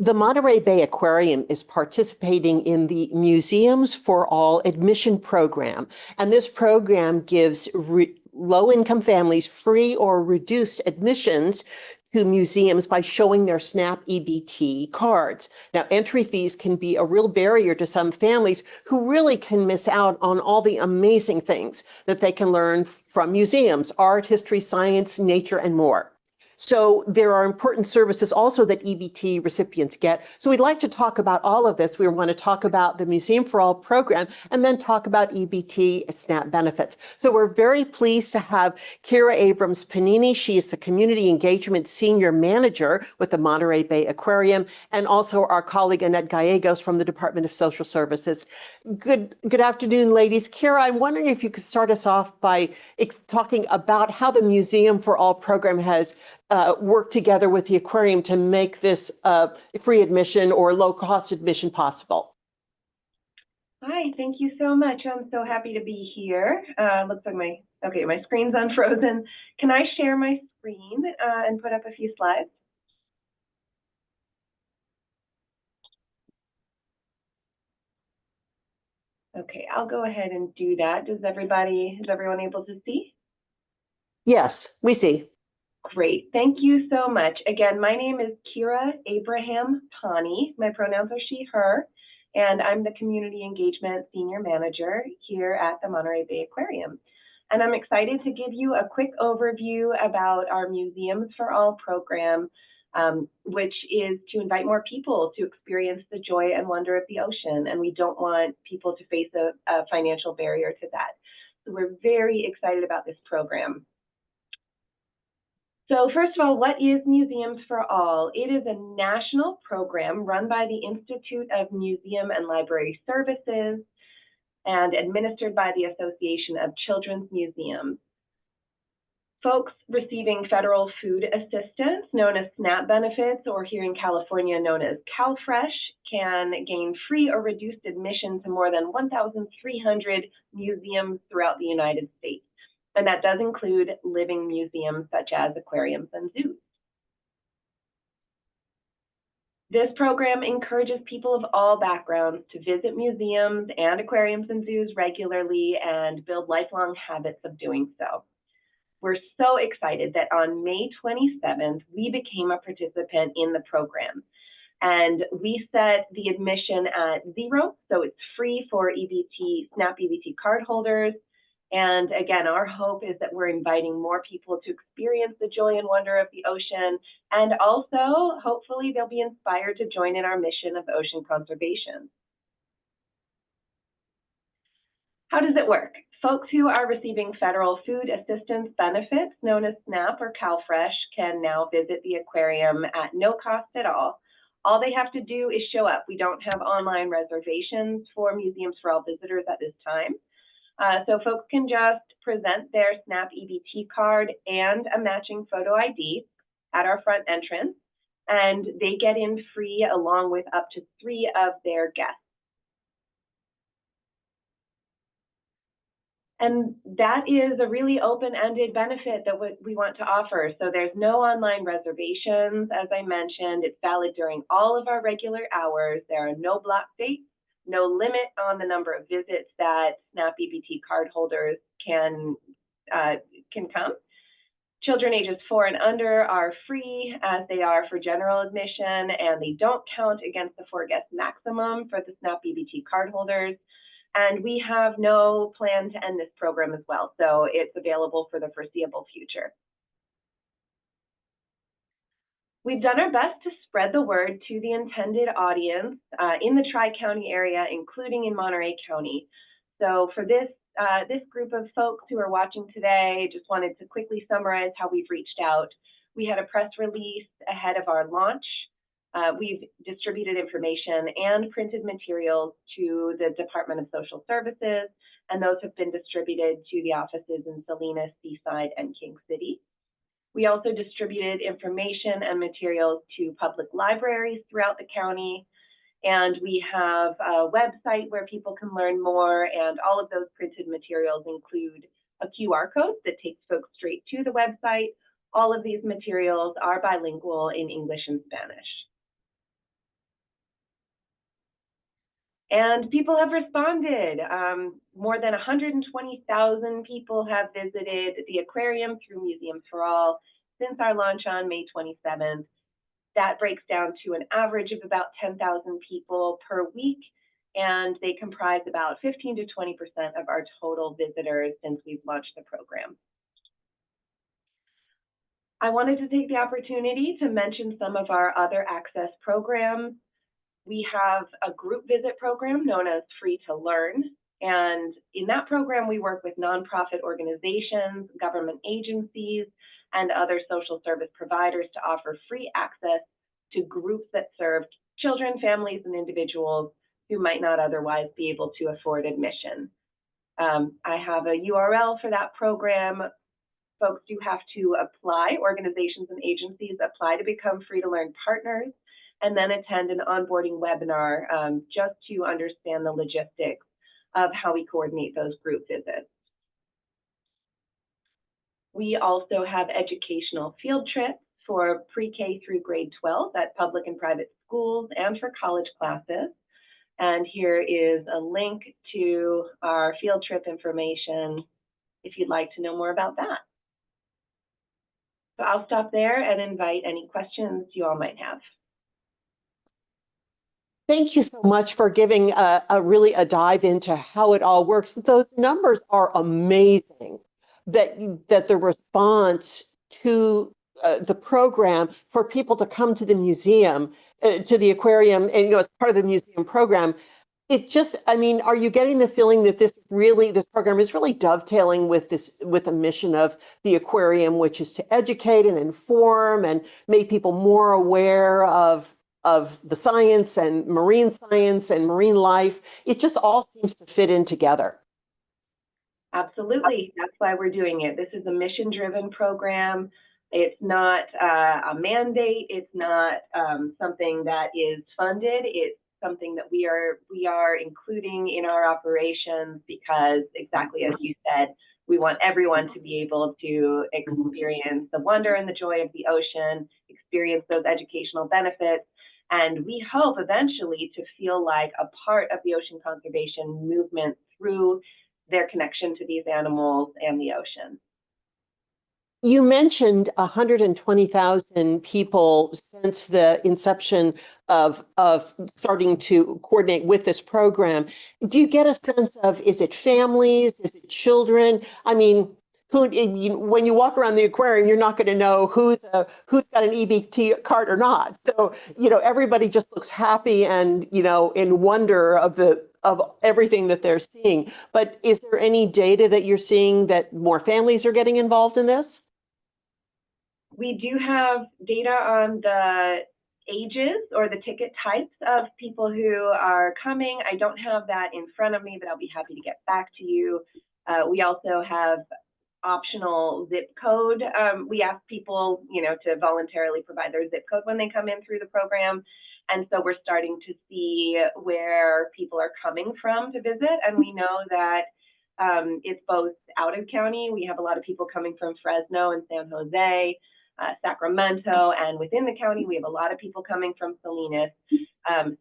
The Monterey Bay Aquarium is participating in the Museums for All admission program. And this program gives low-income families free or reduced admissions to museums by showing their SNAP EBT cards. Now, entry fees can be a real barrier to some families who really can miss out on all the amazing things that they can learn from museums, art, history, science, nature, and more. So there are important services also that EBT recipients get. So we'd like to talk about all of this. We want to talk about the Museum for All program and then talk about EBT SNAP benefits. So we're very pleased to have Kera Abrams Panni. She is the Community Engagement Senior Manager with the Monterey Bay Aquarium, and also our colleague Annette Gallegos from the Department of Social Services. Good afternoon, ladies. Kera, I'm wondering if you could start us off by talking about how the Museum for All program has work together with the aquarium to make this free admission or low-cost admission possible. Hi, thank you so much. I'm so happy to be here. Looks like my screen's unfrozen. Can I share my screen and put up a few slides? Okay, I'll go ahead and do that. Is everyone able to see? Yes, we see. Great, thank you so much. Again, my name is Kera Abraham Panni. My pronouns are she, her, and I'm the Community Engagement Senior Manager here at the Monterey Bay Aquarium. And I'm excited to give you a quick overview about our Museums for All program, which is to invite more people to experience the joy and wonder of the ocean. And we don't want people to face a financial barrier to that. So we're very excited about this program. So first of all, what is Museums for All? It is a national program run by the Institute of Museum and Library Services and administered by the Association of Children's Museums. Folks receiving federal food assistance, known as SNAP benefits, or here in California known as CalFresh, can gain free or reduced admission to more than 1,300 museums throughout the United States. And that does include living museums such as aquariums and zoos. This program encourages people of all backgrounds to visit museums and aquariums and zoos regularly and build lifelong habits of doing so. We're so excited that on May 27th, we became a participant in the program. And we set the admission at $0, so it's free for SNAP EBT card holders. And again, our hope is that we're inviting more people to experience the joy and wonder of the ocean, and also, hopefully, they'll be inspired to join in our mission of ocean conservation. How does it work? Folks who are receiving federal food assistance benefits, known as SNAP or CalFresh, can now visit the aquarium at no cost at all. All they have to do is show up. We don't have online reservations for Museums for All visitors at this time. So folks can just present their SNAP EBT card and a matching photo ID at our front entrance, and they get in free along with up to 3 of their guests. And that is a really open-ended benefit that we want to offer. So there's no online reservations, as I mentioned. It's valid during all of our regular hours. There are no block dates, no limit on the number of visits that SNAP EBT card holders can come. Children ages 4 and under are free, as they are for general admission, and they don't count against the 4-guest maximum for the SNAP EBT card holders. And we have no plan to end this program as well, so it's available for the foreseeable future. We've done our best to spread the word to the intended audience in the Tri-County area, including in Monterey County. So for this group of folks who are watching today, just wanted to quickly summarize how we've reached out. We had a press release ahead of our launch. We've distributed information and printed materials to the Department of Social Services, and those have been distributed to the offices in Salinas, Seaside, and King City. We also distributed information and materials to public libraries throughout the county, and we have a website where people can learn more, and all of those printed materials include a QR code that takes folks straight to the website. All of these materials are bilingual in English and Spanish. And people have responded. More than 120,000 people have visited the aquarium through Museums for All since our launch on May 27th. That breaks down to an average of about 10,000 people per week, and they comprise about 15 to 20% of our total visitors since we've launched the program. I wanted to take the opportunity to mention some of our other access programs. We have a group visit program known as Free to Learn. And in that program, we work with nonprofit organizations, government agencies, and other social service providers to offer free access to groups that serve children, families, and individuals who might not otherwise be able to afford admission. I have a URL for that program. Folks do have to apply, organizations and agencies apply to become Free to Learn partners, and then attend an onboarding webinar just to understand the logistics of how we coordinate those group visits. We also have educational field trips for pre-K through grade 12 at public and private schools and for college classes. And here is a link to our field trip information if you'd like to know more about that. So I'll stop there and invite any questions you all might have. Thank you so much for giving really a dive into how it all works. Those numbers are amazing, that the response to the program for people to come to the museum, to the aquarium, and as part of the museum program, it just, I mean, are you getting the feeling that this program is really dovetailing with the mission of the aquarium, which is to educate and inform and make people more aware of the science and marine life? It just all seems to fit in together. Absolutely. That's why we're doing it. This is a mission-driven program. It's not a mandate. It's not something that is funded. It's something that we are including in our operations because, exactly as you said, we want everyone to be able to experience the wonder and the joy of the ocean, experience those educational benefits, and we hope eventually to feel like a part of the ocean conservation movement through their connection to these animals and the ocean. You mentioned 120,000 people since the inception of starting to coordinate with this program. Do you get a sense of, is it families? Is it children? I mean, when you walk around the aquarium, you're not going to know who's got an EBT card or not. So, everybody just looks happy and, in wonder of everything that they're seeing. But is there any data that you're seeing that more families are getting involved in this? We do have data on the ages or the ticket types of people who are coming. I don't have that in front of me, but I'll be happy to get back to you. We also have optional zip code. We ask people, to voluntarily provide their zip code when they come in through the program. And so we're starting to see where people are coming from to visit. And we know that it's both out of county. We have a lot of people coming from Fresno and San Jose, Sacramento, and within the county, we have a lot of people coming from Salinas.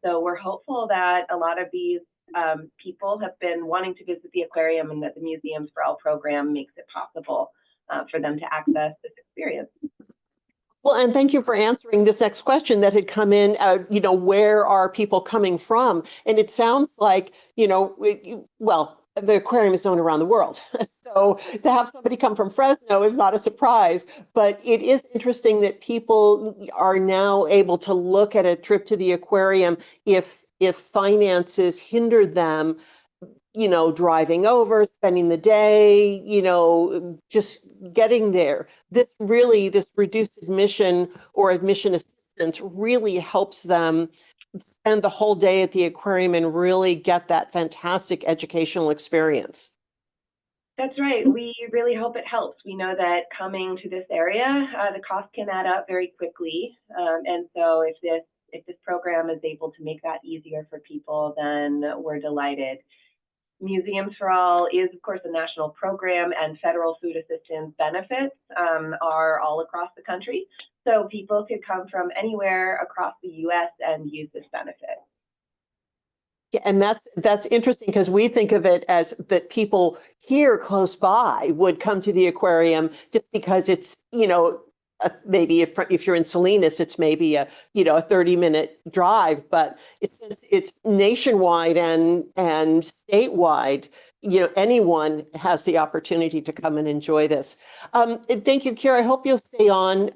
So we're hopeful that a lot of these people have been wanting to visit the aquarium and that the Museums for All program makes it possible for them to access this experience. Well, and thank you for answering this next question that had come in, where are people coming from? And it sounds like, well, the aquarium is known around the world. So to have somebody come from Fresno is not a surprise, but it is interesting that people are now able to look at a trip to the aquarium if finances hindered them, driving over, spending the day, just getting there. This reduced admission or admission assistance really helps them spend the whole day at the aquarium and really get that fantastic educational experience. That's right. We really hope it helps. We know that coming to this area, the cost can add up very quickly. And so if this program is able to make that easier for people, then we're delighted. Museums for All is, of course, a national program, and federal food assistance benefits are all across the country. So people could come from anywhere across the U.S. and use this benefit. Yeah, and that's interesting because we think of it as that people here close by would come to the aquarium just because it's, maybe if you're in Salinas, it's maybe a 30-minute drive, but it's nationwide and statewide. Anyone has the opportunity to come and enjoy this. And thank you, Kira. I hope you'll stay on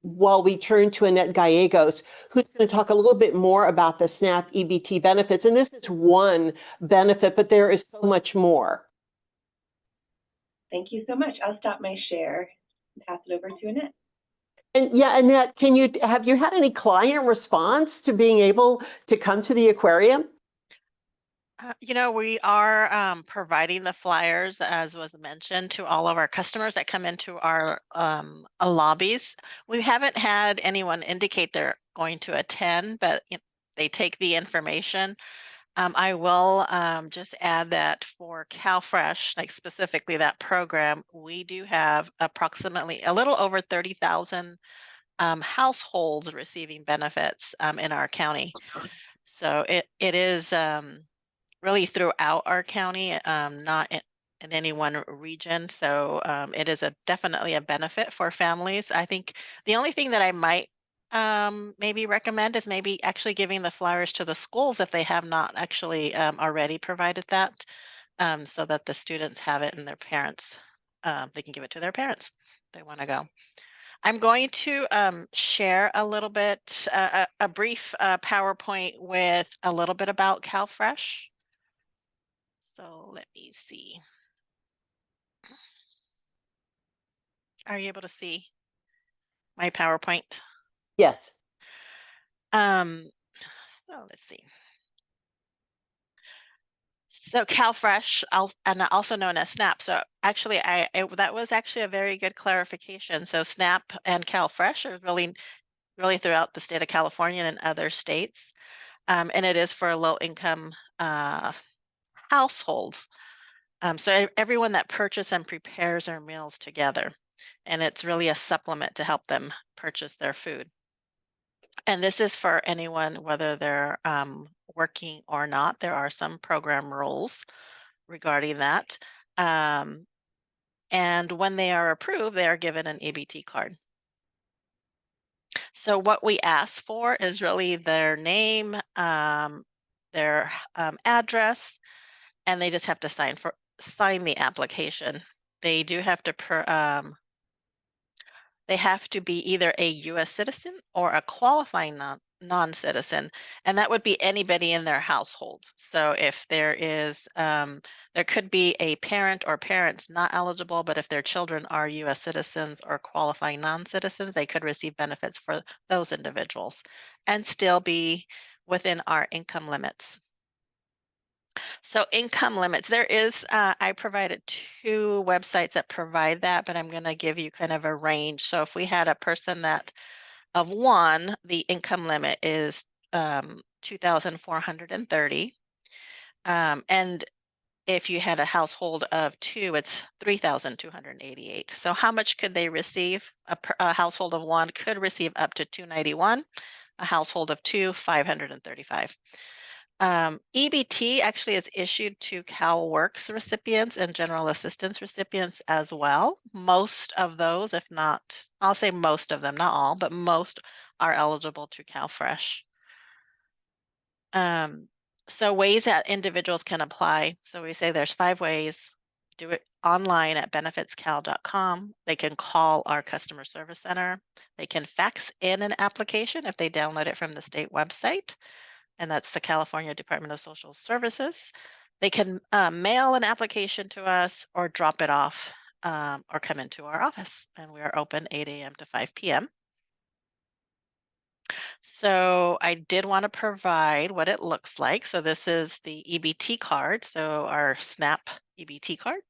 while we turn to Annette Gallegos, who's going to talk a little bit more about the SNAP EBT benefits. And this is one benefit, but there is so much more. Thank you so much. I'll stop my share and pass it over to Annette. And yeah, Annette, have you had any client response to being able to come to the aquarium? We are providing the flyers, as was mentioned, to all of our customers that come into our lobbies. We haven't had anyone indicate they're going to attend, but they take the information. I will just add that for CalFresh, like specifically that program, we do have approximately a little over 30,000 households receiving benefits in our county. So it is really throughout our county, not in any one region. So it is definitely a benefit for families. I think the only thing that I might maybe recommend is maybe actually giving the flyers to the schools if they have not actually already provided that, so that the students have it and their parents, they can give it to their parents if they want to go. I'm going to share a little bit, a brief PowerPoint with a little bit about CalFresh. So let me see. Are you able to see my PowerPoint? Yes. So let's see. So CalFresh, and also known as SNAP. So actually, that was actually a very good clarification. So SNAP and CalFresh are really throughout the state of California and other states, and it is for low-income households. So everyone that purchases and prepares their meals together, and it's really a supplement to help them purchase their food. And this is for anyone, whether they're working or not. There are some program rules regarding that. And when they are approved, they are given an EBT card. So what we ask for is really their name, their address, and they just have to sign the application. They do have to they have to be either a U.S. citizen or a qualifying non-citizen, and that would be anybody in their household. So if there is, there could be a parent or parents not eligible, but if their children are U.S. citizens or qualifying non-citizens, they could receive benefits for those individuals and still be within our income limits. So income limits, there is, I provided 2 websites that provide that, but I'm going to give you kind of a range. So if we had a person that of 1, the income limit is 2,430. And if you had a household of 2, it's 3,288. So how much could they receive? A household of 1 could receive up to 291. A household of 2, 535. EBT actually is issued to CalWORKS recipients and general assistance recipients as well. Most of those, if not, I'll say most of them, not all, but most are eligible to CalFresh. So ways that individuals can apply. So we say there's 5 ways. Do it online at benefitscal.com. They can call our customer service center. They can fax in an application if they download it from the state website, and that's the California Department of Social Services. They can mail an application to us or drop it off, or come into our office, and we are open 8 a.m. to 5 p.m. So I did want to provide what it looks like. So this is the EBT card. So our SNAP EBT card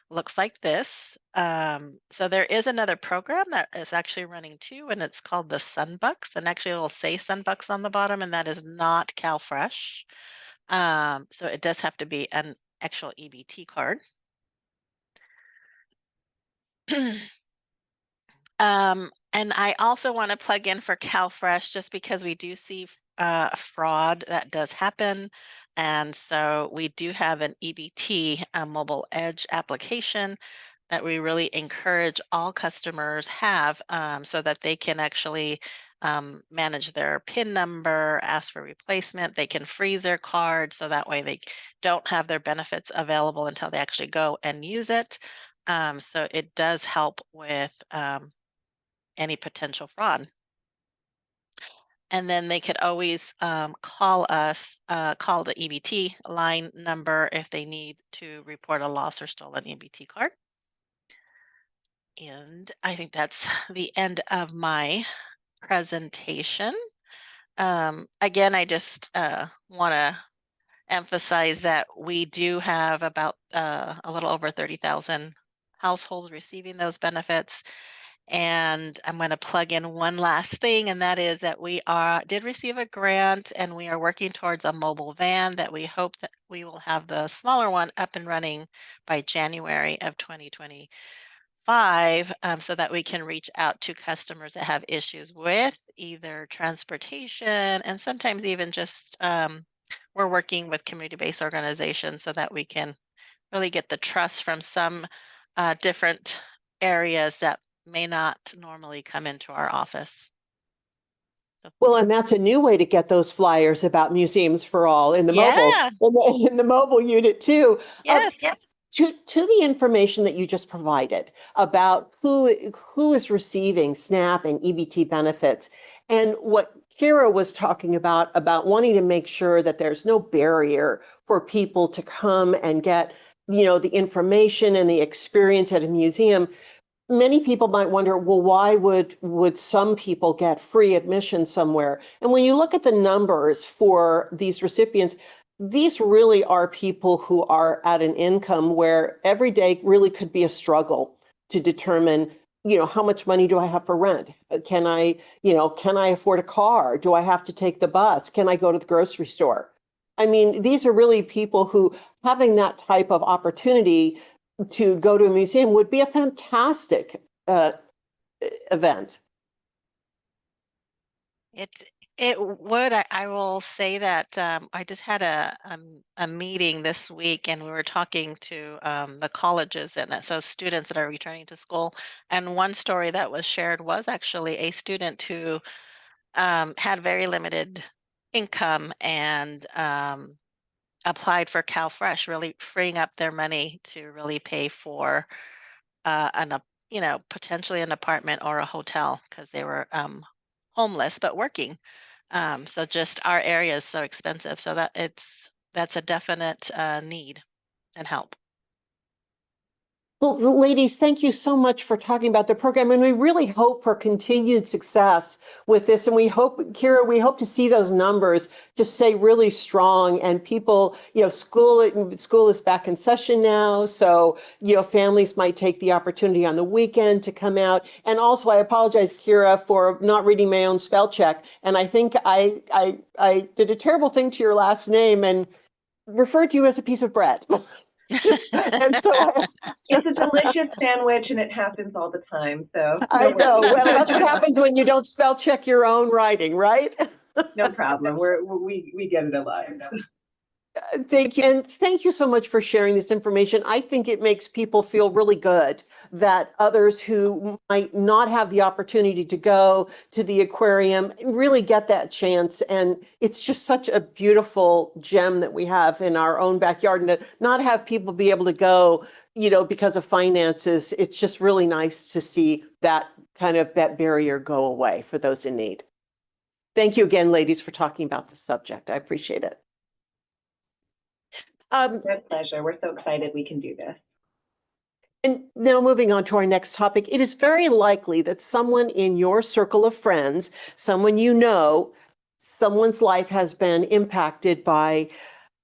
looks like this. So there is another program that is actually running too, and it's called the Sunbucks. And actually it'll say Sunbucks on the bottom, and that is not CalFresh. So it does have to be an actual EBT card. And I also want to plug in for CalFresh just because we do see fraud that does happen. And so we do have an EBT, a mobile edge application that we really encourage all customers have so that they can actually manage their PIN number, ask for replacement. They can freeze their card so that way they don't have their benefits available until they actually go and use it. So it does help with any potential fraud. And then they could always call us, call the EBT line number if they need to report a lost or stolen EBT card. And I think that's the end of my presentation. Again, I just want to emphasize that we do have about a little over 30,000 households receiving those benefits. And I'm going to plug in one last thing, and that is that we did receive a grant, and we are working towards a mobile van that we hope that we will have the smaller one up and running by January of 2025, so that we can reach out to customers that have issues with either transportation and sometimes even just we're working with community-based organizations so that we can really get the trust from some different areas that may not normally come into our office. So, Well, and that's a new way to get those flyers about Museums for All in the yeah, in the mobile unit too. yes. To the information that you just provided about who is receiving SNAP and EBT benefits, and what Kera was talking about wanting to make sure that there's no barrier for people to come and get, the information and the experience at a museum. Many people might wonder, well, why would some people get free admission somewhere? And when you look at the numbers for these recipients, these really are people who are at an income where every day really could be a struggle to determine, how much money do I have for rent? Can I afford a car? Do I have to take the bus? Can I go to the grocery store? I mean, these are really people who having that type of opportunity to go to a museum would be a fantastic event. It would. I will say that I just had a meeting this week, and we were talking to the colleges and so students that are returning to school. And one story that was shared was actually a student who had very limited income and applied for CalFresh, really freeing up their money to really pay for potentially an apartment or a hotel because they were homeless but working. So just our area is so expensive, so that's a definite need and help. Well, ladies, thank you so much for talking about the program. And we really hope for continued success with this. And we hope, Kera, we hope to see those numbers just stay really strong. And people, school is back in session now. So, families might take the opportunity on the weekend to come out. And also, I apologize, Kera, for not reading my own spell check. And I think I did a terrible thing to your last name and referred to you as a piece of bread. And so it's a delicious sandwich, and it happens all the time. So I know. Well, that's what happens when you don't spell check your own writing, right? No problem. We get it a lot. Thank you. And thank you so much for sharing this information. I think it makes people feel really good that others who might not have the opportunity to go to the aquarium really get that chance. And it's just such a beautiful gem that we have in our own backyard, and to not have people be able to go, because of finances. It's just really nice to see that that barrier go away for those in need. Thank you again, ladies, for talking about this subject. I appreciate it. My pleasure. We're so excited we can do this. And now moving on to our next topic, it is very likely that someone in your circle of friends, someone someone's life has been impacted by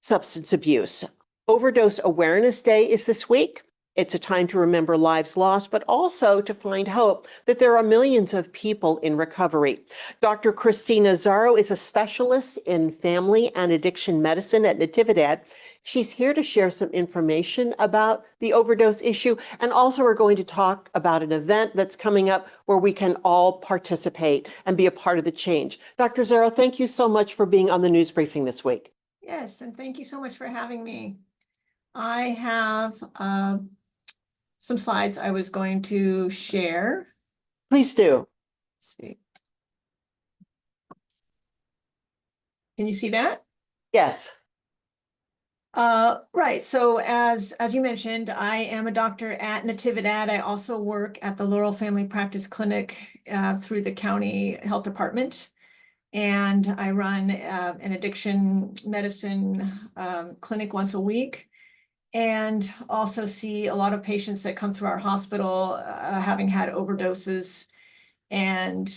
substance abuse. Overdose Awareness Day is this week. It's a time to remember lives lost, but also to find hope that there are millions of people in recovery. Dr. Christina Zaro is a specialist in family and addiction medicine at Natividad. She's here to share some information about the overdose issue, and also we're going to talk about an event that's coming up where we can all participate and be a part of the change. Dr. Zaro, thank you so much for being on the news briefing this week. Yes, and thank you so much for having me. I have some slides I was going to share. Please do. Let's see. Can you see that? Yes. Right. So as you mentioned, I am a doctor at Natividad. I also work at the Laurel Family Practice Clinic through the county health department. And I run an addiction medicine clinic once a week, and also see a lot of patients that come through our hospital having had overdoses. And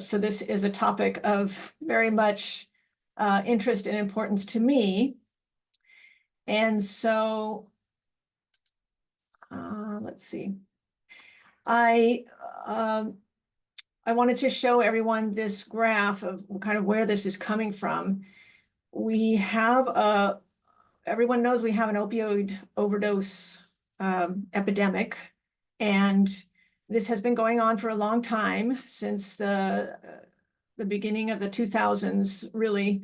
so this is a topic of very much interest and importance to me. And so let's see. I wanted to show everyone this graph of kind of where this is coming from. We have everyone knows we have an opioid overdose epidemic, and this has been going on for a long time, since the beginning of the 2000s, really.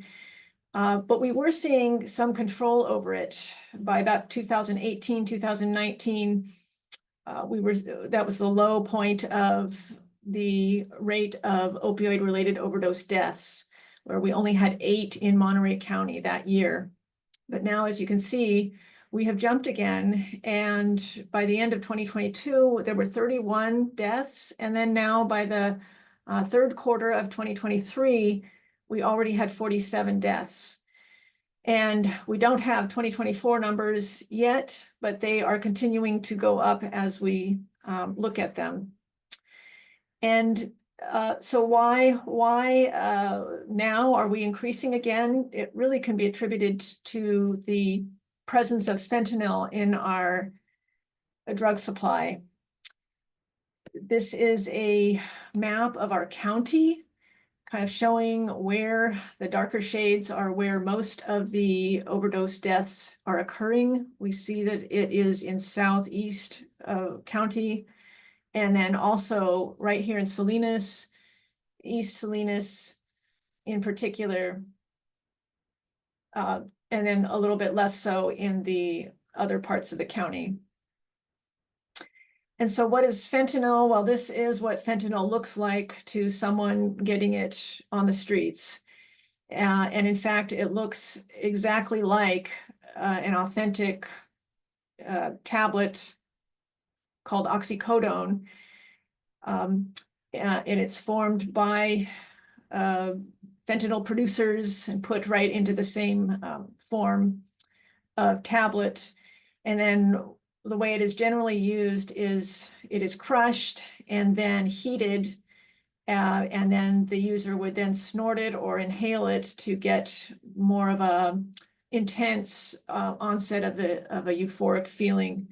But we were seeing some control over it by about 2018, 2019. That was the low point of the rate of opioid-related overdose deaths, where we only had 8 in Monterey County that year. But now, as you can see, we have jumped again. And by the end of 2022, there were 31 deaths. And then now by the third quarter of 2023, we already had 47 deaths. And we don't have 2024 numbers yet, but they are continuing to go up as we look at them. And so why now are we increasing again? It really can be attributed to the presence of fentanyl in our drug supply. This is a map of our county, kind of showing where the darker shades are, where most of the overdose deaths are occurring. We see that it is in southeast county, and then also right here in Salinas, East Salinas in particular, and then a little bit less so in the other parts of the county. And so what is fentanyl? Well, this is what fentanyl looks like to someone getting it on the streets. And in fact, it looks exactly like an authentic tablet called oxycodone. And it's formed by fentanyl producers and put right into the same form of tablet. And then the way it is generally used is it is crushed and then heated, and then the user would then snort it or inhale it to get more of a intense onset of a euphoric feeling.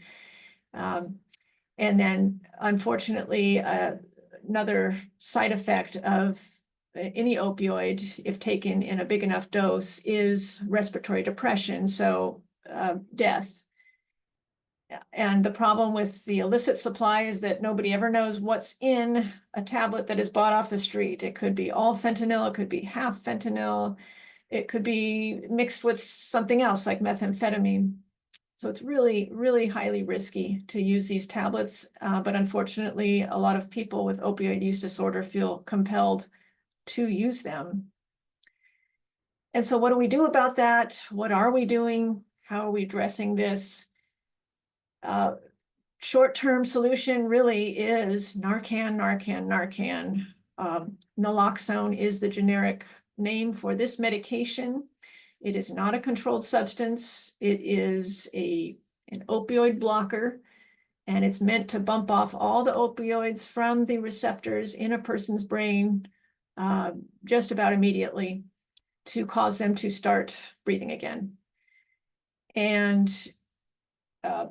And then, unfortunately, another side effect of any opioid, if taken in a big enough dose, is respiratory depression, so death. And the problem with the illicit supply is that nobody ever knows what's in a tablet that is bought off the street. It could be all fentanyl, it could be half fentanyl, it could be mixed with something else like methamphetamine. So it's really, really highly risky to use these tablets. But unfortunately, a lot of people with opioid use disorder feel compelled to use them. And so what do we do about that? What are we doing? How are we addressing this? Short-term solution really is Narcan, Narcan, Narcan. Naloxone is the generic name for this medication. It is not a controlled substance. It is an opioid blocker, and it's meant to bump off all the opioids from the receptors in a person's brain just about immediately to cause them to start breathing again. And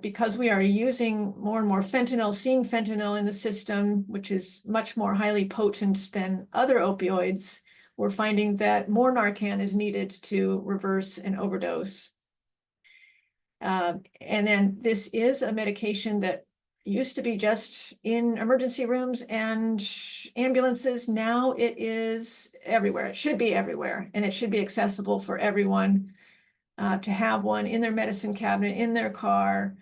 because we are using more and more fentanyl, seeing fentanyl in the system, which is much more highly potent than other opioids, we're finding that more Narcan is needed to reverse an overdose. And then this is a medication that used to be just in emergency rooms and ambulances. Now it is everywhere. It should be everywhere, and it should be accessible for everyone to have one in their medicine cabinet, in their car,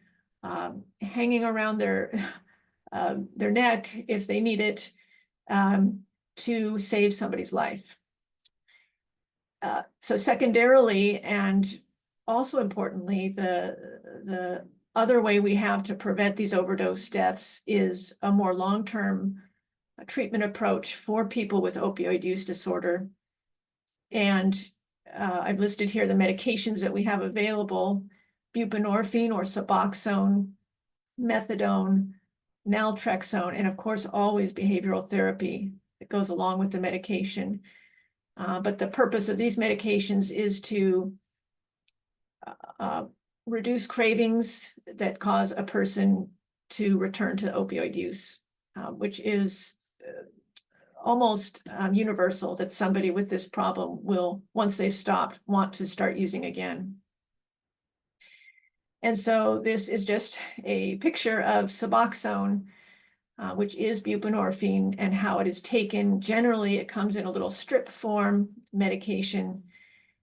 hanging around their neck if they need it, to save somebody's life. So secondarily, and also importantly, the other way we have to prevent these overdose deaths is a more long-term treatment approach for people with opioid use disorder. And I've listed here the medications that we have available: buprenorphine or Suboxone, methadone, naltrexone, and of course, always behavioral therapy that goes along with the medication. But the purpose of these medications is to reduce cravings that cause a person to return to opioid use, which is almost universal, that somebody with this problem will, once they've stopped, want to start using again. And so this is just a picture of Suboxone, which is buprenorphine, and how it is taken. Generally, it comes in a little strip form medication,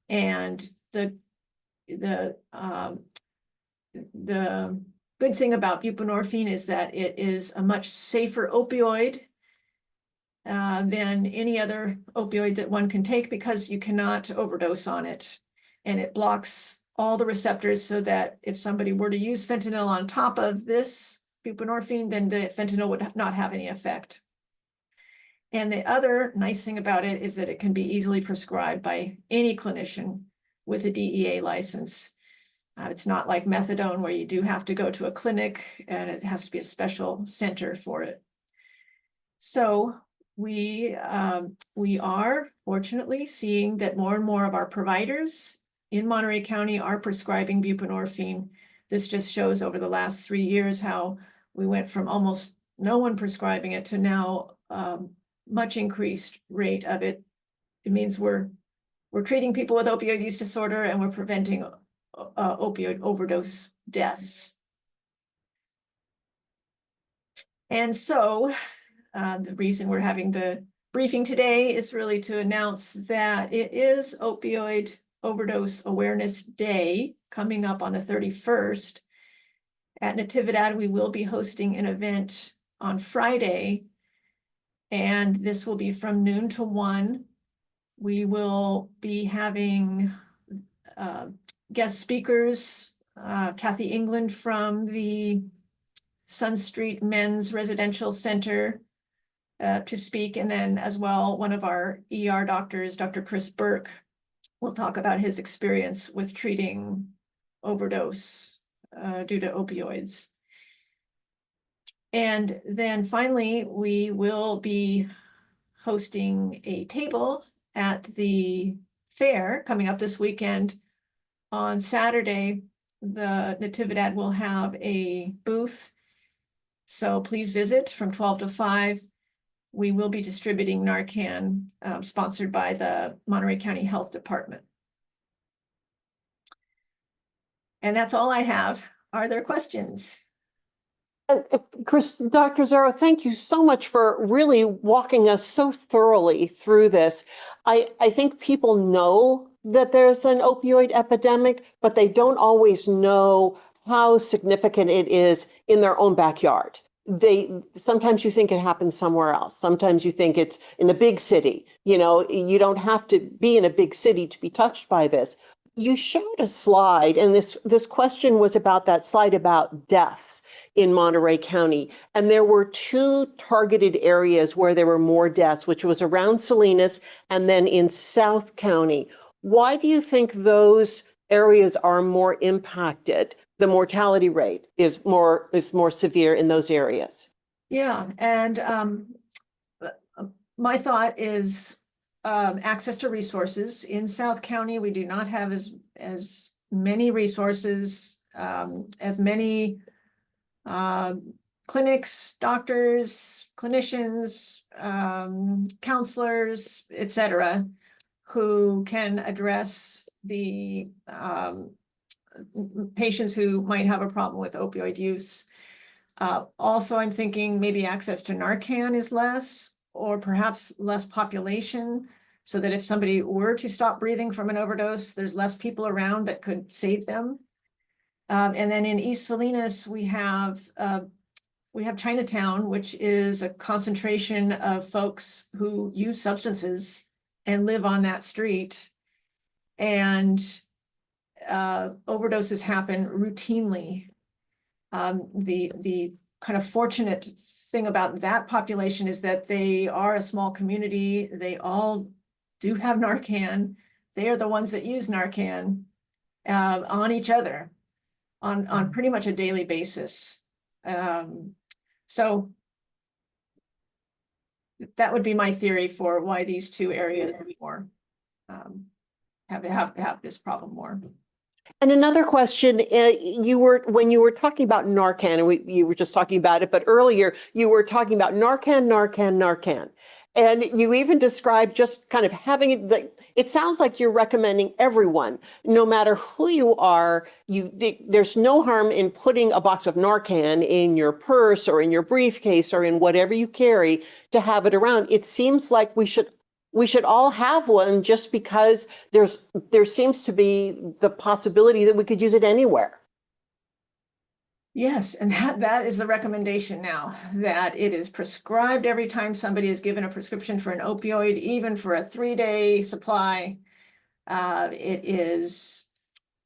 and the good thing about buprenorphine is that it is a much safer opioid than any other opioid that one can take, because you cannot overdose on it. And it blocks all the receptors, so that if somebody were to use fentanyl on top of this buprenorphine, then the fentanyl would not have any effect. And the other nice thing about it is that it can be easily prescribed by any clinician with a DEA license. It's not like methadone, where you do have to go to a clinic and it has to be a special center for it. So we are fortunately seeing that more and more of our providers in Monterey County are prescribing buprenorphine. This just shows over the last 3 years how we went from almost no one prescribing it to now much increased rate of it. It means we're treating people with opioid use disorder, and we're preventing opioid overdose deaths. And so the reason we're having the briefing today is really to announce that it is Opioid Overdose Awareness Day, coming up on the 31st. At Natividad, we will be hosting an event on Friday, and this will be from noon to 1. We will be having guest speakers, Kathy England from the Sun Street Men's Residential Center to speak, and then as well, one of our ER doctors, Dr. Chris Burke, will talk about his experience with treating overdose due to opioids. And then finally, we will be hosting a table at the fair coming up this weekend. On Saturday, the Natividad will have a booth, so please visit from 12 to 5. We will be distributing Narcan, sponsored by the Monterey County Health Department. And that's all I have. Are there questions? Chris, Dr. Zaro, thank you so much for really walking us so thoroughly through this. I think people know that there's an opioid epidemic, but they don't always know how significant it is in their own backyard. Sometimes you think it happens somewhere else. Sometimes you think it's in a big city. You know, you don't have to be in a big city to be touched by this. You showed a slide, and this question was about that slide about deaths in Monterey County. And there were 2 targeted areas where there were more deaths, which was around Salinas and then in South County. Why do you think those areas are more impacted? The mortality rate is more severe in those areas. Yeah, and my thought is access to resources. In South County, we do not have as many resources, as many clinics, doctors, clinicians, counselors, etc., who can address the patients who might have a problem with opioid use. Also, I'm thinking maybe access to Narcan is less, or perhaps less population, so that if somebody were to stop breathing from an overdose, there's less people around that could save them. And then in East Salinas, we have Chinatown, which is a concentration of folks who use substances and live on that street. And overdoses happen routinely. The kind of fortunate thing about that population is that they are a small community. They all do have Narcan. They are the ones that use Narcan on each other on pretty much a daily basis. So that would be my theory for why these two areas more have this problem more. And another question, when you were talking about Narcan, and you were just talking about it, but earlier you were talking about Narcan. And you even described just kind of having it, it sounds like you're recommending everyone, no matter who you are, there's no harm in putting a box of Narcan in your purse or in your briefcase or in whatever you carry to have it around. It seems like we should all have one, just because there seems to be the possibility that we could use it anywhere. Yes, and that is the recommendation now, that it is prescribed every time somebody is given a prescription for an opioid, even for a 3-day supply. It is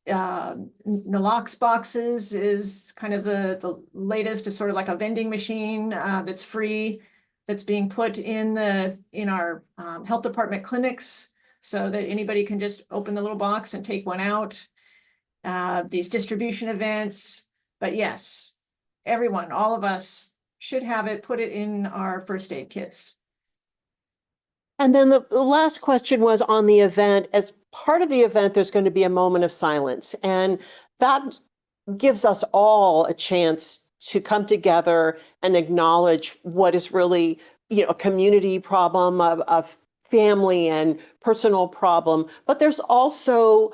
Nalox boxes is kind of the latest, is sort of like a vending machine that's free, that's being put in our health department clinics, so that anybody can just open the little box and take one out. These distribution events. But yes, everyone, all of us should have it, put it in our first aid kits. And then the last question was on the event. As part of the event, there's going to be a moment of silence, and that gives us all a chance to come together and acknowledge what is really, a community problem, of family and personal problem. But there's also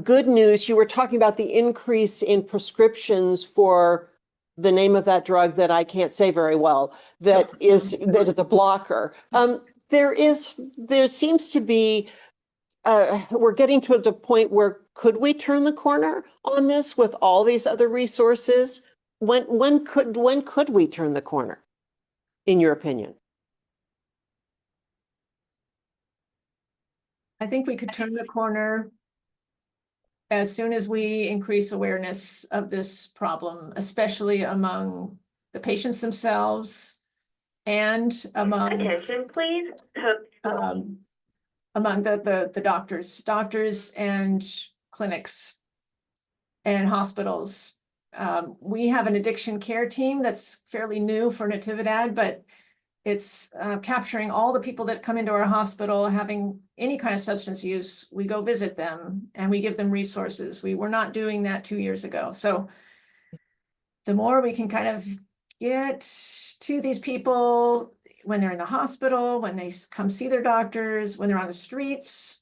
good news. You were talking about the increase in prescriptions for the name of that drug that I can't say very well, that is a blocker. There seems to be, we're getting to the point where could we turn the corner on this with all these other resources? When could we turn the corner, in your opinion? I think we could turn the corner as soon as we increase awareness of this problem, especially among the patients themselves and among Attention, please. Among the doctors and clinics and hospitals. We have an addiction care team that's fairly new for Natividad, but it's capturing all the people that come into our hospital having any kind of substance use. We go visit them and we give them resources. We were not doing that 2 years ago. So the more we can kind of get to these people when they're in the hospital, when they come see their doctors, when they're on the streets.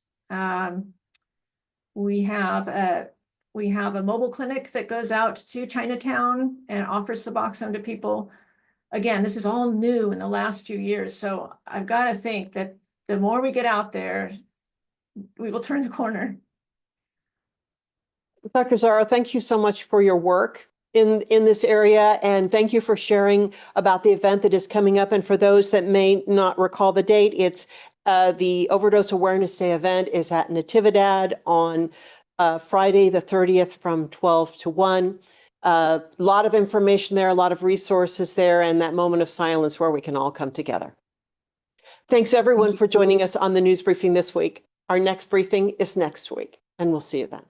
We have a mobile clinic that goes out to Chinatown and offers Suboxone to people. Again, this is all new in the last few years. So I've got to think that the more we get out there, we will turn the corner. Dr. Zaro, thank you so much for your work in this area, and thank you for sharing about the event that is coming up. And for those that may not recall the date, it's the Overdose Awareness Day event is at Natividad on Friday the 30th from 12 to 1. A lot of information there, a lot of resources there, and that moment of silence where we can all come together. Thanks everyone for joining us on the news briefing this week. Our next briefing is next week, and we'll see you then.